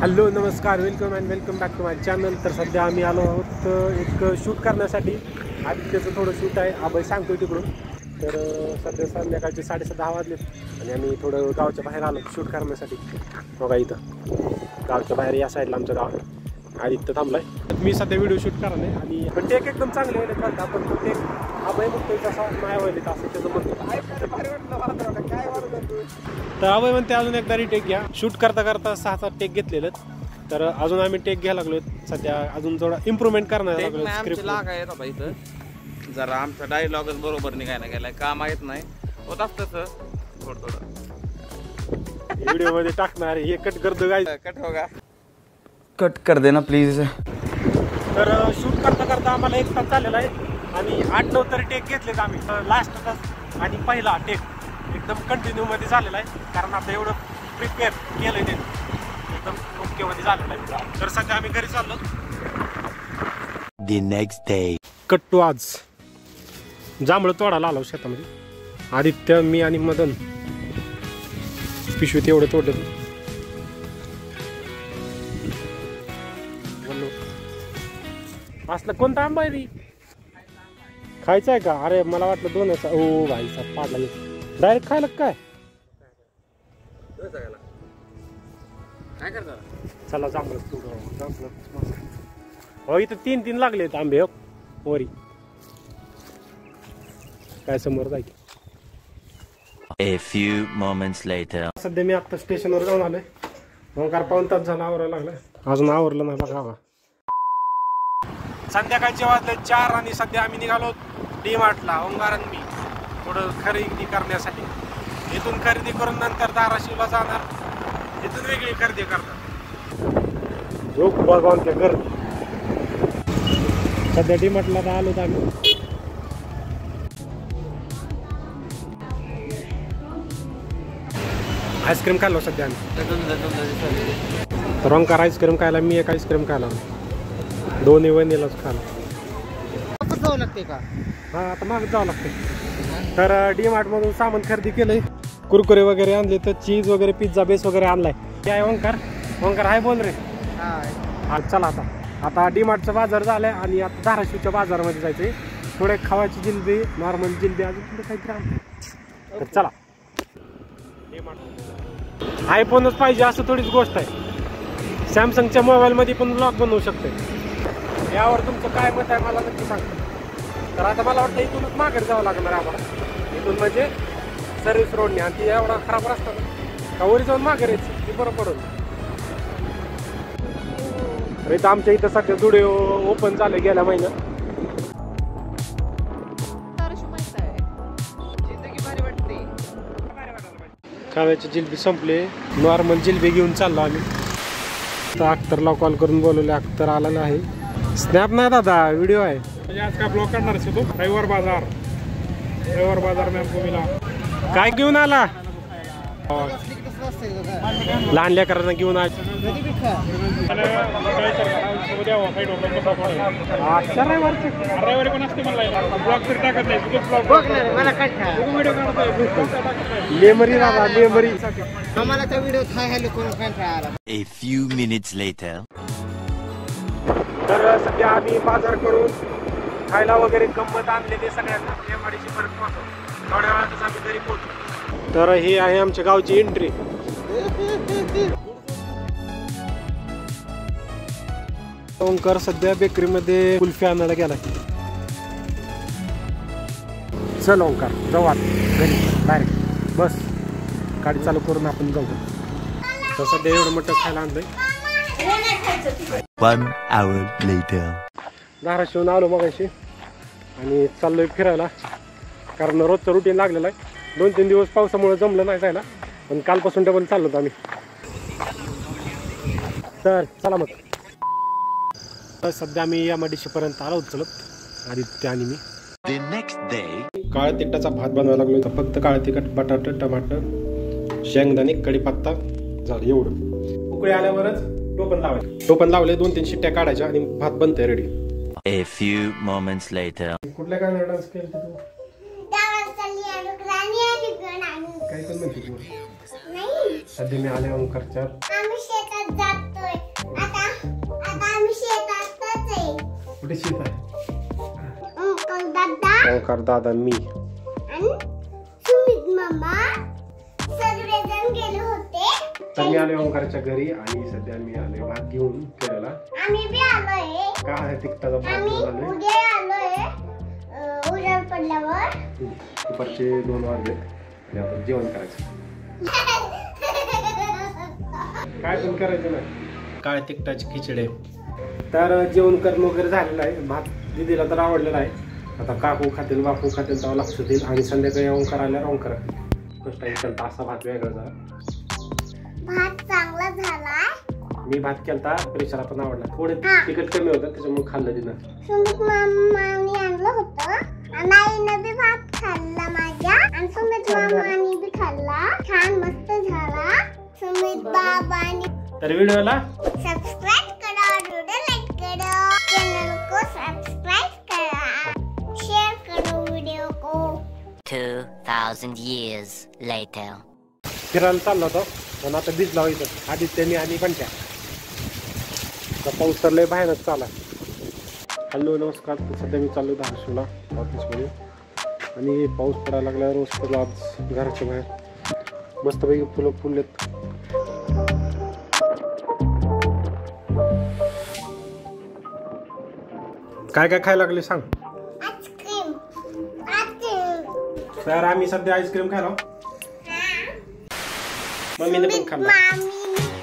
Hello नमस्कार, welcome and welcome back to my channel. तर सध्या आम्ही आलो आहोत एक शूट करण्यासाठी. आदित्यचं थोडं शूट आहे, अभय सांगतोय तिकडून. तर सध्या संध्याकाळचे 7:30 वाजले आणि आम्ही थोडं गावच्या बाहेर आलो शूट करण्यासाठी. बघा इथं गावच्या बाहेर या साईडला आमचं गाव आहे. आदित्य थांबलाय. मी सध्या व्हिडिओ शूट करणार आहे आणि पण टेक एकदम चांगले व्हायला चालतं. आपण तो टेक अभय म्हणतोय तसा नाही व्हायला असं त्याचं म्हणतो. तर अभय म्हणते अजून एकदा रिटेक घ्या. शूट करता करता 6-7 टेक घेतलेलं. तर अजून आम्ही टेक घ्यायला लागलो सध्या. अजून थोडा इम्प्रूव्हमेंट करणार लागलो. जरा आमचा डायलॉगच बरोबर निघायला गेलाय, काम माहित नाही होत असतं थोडं थोडं व्हिडिओ मध्ये टाकणार. हे कट करतो काय, कट होगा, कट कर देना प्लीज. तर शूट करता करता आम्हाला 1 तास झालेला आहे आणि 8-9 तरी टेक घेतलेत आम्ही. लास्ट तास आणि पहिला टेक एकदम कंटिन्यू मध्ये झालेला आहे, कारण आता एवढं प्रिपेअर केलंय ते एकदम ओके मध्ये झालेलं आहे. तर सध्या आम्ही घरी चाललो. The next day. कट्टू आज जांभळं तोडायला आलो शेतामध्ये. आदित्य, मी आणि मदन पिशवीत एवढे तोडले. असलं कोणता आंबा आहे रे? खायचा आहे का? अरे मला वाटलं 2 ओ भाई साहेब पाडला डायरेक्ट खायला काय करता. चला जांभळं हो. इथं 3 लागलेत आंबे हो वरी. काय समोर जायचं. A few moments later. सध्या मी आता स्टेशनवर जाऊन आलोय. ओंकार 1 तास झाला आवरायला लागलाय, अजून आवरलं नाही बघा. संध्याकाळचे वाजले 4 आणि सध्या आम्ही निघालो डी-मार्टला. ओंकार आणि मी थोडं खरेदी करण्यासाठी. इथून खरेदी करून नंतर धाराशिवला जाणार. इथून वेगळी खरेदी करणार. झोप भगवान ते घर. सध्या डी-मार्टला आलो आम्ही. आईस्क्रीम खाल्लो सध्या आम्ही. तर ओंकार आईस्क्रीम खायला, मी एक आईस्क्रीम खायला. दोन्ही वहिनीलाच खायला जावं लागते का? हा, आता मागं जावं लागते. तर डी-मार्ट मधून सामान खरेदी केलंय. कुरकुरे वगैरे आणले, तर चीज वगैरे, पिझ्झा बेस वगैरे आणलाय. काय ओंकार? ओंकार हाय बोल रे. हा चला आता डी-मार्टचा बाजार झालाय आणि आता धाराशिवच्या बाजारामध्ये जायचंय. थोडे खावायची जिलबी, नॉर्मल जिलबी, अजून थोडं काहीतरी आणते. तर चला. आयफोनच पाहिजे असं थोडीच गोष्ट आहे. सॅमसंगच्या मोबाईलमध्ये पण ब्लॉग बनवू शकते. यावर तुमचं काय मत आहे मला नक्की सांगतो. तर आता मला वाटतं इथूनच माघारी जावं लागणार आम्हाला. इथून म्हणजे सर्व्हिस रोडने. आणि ती एवढा खराब रस्ता का वरी जाऊन माघारी यायची ती बरं पडून. इथं आमच्या इथं सध्या जुडिओ ओपन झाले गेल्या महिन्यात. खाव्याची जिलबी संपले, नॉर्मल जिलबी घेऊन चाललो आम्ही. तर अख्तरला कॉल करून बोलवले, अख्तर आला नाही. स्नॅप नाही दादा, व्हिडिओ आहे. आज का ब्लॉग करणार असतो रविवार बाजार मॅम भूमीला. काय घेऊन आला? लहान लेकरांना घेऊन आला. रविवारी पण असते ब्लॉग तरी टाकत नाही. लेमरी दादा, लेमरी. आम्हाला त्या व्हिडिओ आला. A few minutes later. तर सध्या आम्ही बाजार करून खायला वगैरे गंमत आणलेले सगळ्यांना. लेमरीची परत पोहोचतो थोड्या वेळातच आम्ही घरी पोहोचतो. तर ही आहे आमच्या गावची एंट्री. ओंकार सध्या बेकरीमध्ये कुल्फी आणायला गेला. चल ओंकार जाऊ आता घरी डायरेक्ट. बस गाडी चालू करून आपण जाऊ. तर सध्या एवढं मोठं खायला आणलंय. 1 hour later. धाराशिवून आलो मगाशी आणि चाललोय फिरायला, कारण रोजचं रुटीन लागलेलं आहे. 2-3 दिवस पावसामुळे जमलं नाही जायला, पण कालपासून डबल चाललो आम्ही. तर चला मग. तर सध्या आम्ही या MIDC पर्यंत आलो चलत, आदित्य आणि मी. The next day. काळ्या तिखटाचा भात बनवायला लागलो. तर फक्त काळं तिखट, बटाटे, टमाटर, शेंगदाणे, कढीपत्ता झालं एवढं. उकळी आल्यावरच टोपण लावले. 2-3 शिट्ट्या काढायच्या आणि भात बनतंय ready. A few moments later. कुठल्या गाण्यावर डान्स केला तू? काय पण म्हणते तू? सध्या मी आले ओंकारच्या. आम्ही शेतात जातोय. कुठे शेत आहे? दादा ओंकार दादा मी. आणि सुमित मामा सगळेजण गेले होते. तर मी आलोय ओंकारच्या घरी आणि सध्या मी आलोय भात घेऊन फिरायला. आम्ही बी आलोय. का आहे तिकटाचा भात आम्ही घेऊन आलोय. उद्या आलोय. उजाड पडल्यावर दुपारचे 2 वाजले आणि आपण जेवण करायचं. काय पण करायचं ना. काय तिकटाची खिचडी. तर जेवण करणं वगैरे झालेलं आहे. भात दीदीला तर आवडलेला आहे. आता काकू खातील बापू खातील तेव्हा लक्ष देईल आणि संध्याकाळी ओंकार आल्यावर ओंकार फर्स्ट टाइम केलता असा भात वेगळा जरा. भात चांगला झालाय. मी भात केलता प्रेशरला पण आवडला. थोडे तिखट कमी होतं त्याच्यामुळे खाल्लं तिनं. सुमित मामाने आणलं होतं आणि आईनं बी भात खाल्ला माझ्या आणि सुमित मामाने बी खाल्ला. छान मस्त झाला. सुमित बाबांनी तर व्हिडिओला सब्सक्राइब करा, व्हिडिओ लाइक करा, चैनल को सब्सक्राइब करा, शेयर करो वीडियो को. 2,000 years later. फिरायला चाललो होतो पण आता भिजला व्हायचं आदित्यने आणि पंट्या. पाऊस तर लय बाहेरच चाला. हॅलो नमस्कार. सध्या मी चाललो धाराशिवला ऑफिसमध्ये आणि पाऊस पडायला लागला. रोज पडला आज घराच्या बाहेर मस्तपैकी फुलं फुललेत. काय काय खायला लागले सांग. आईस्क्रीम. तर आम्ही सध्या आईस्क्रीम खायला. मम्मीने पण खाल्ला. मामीने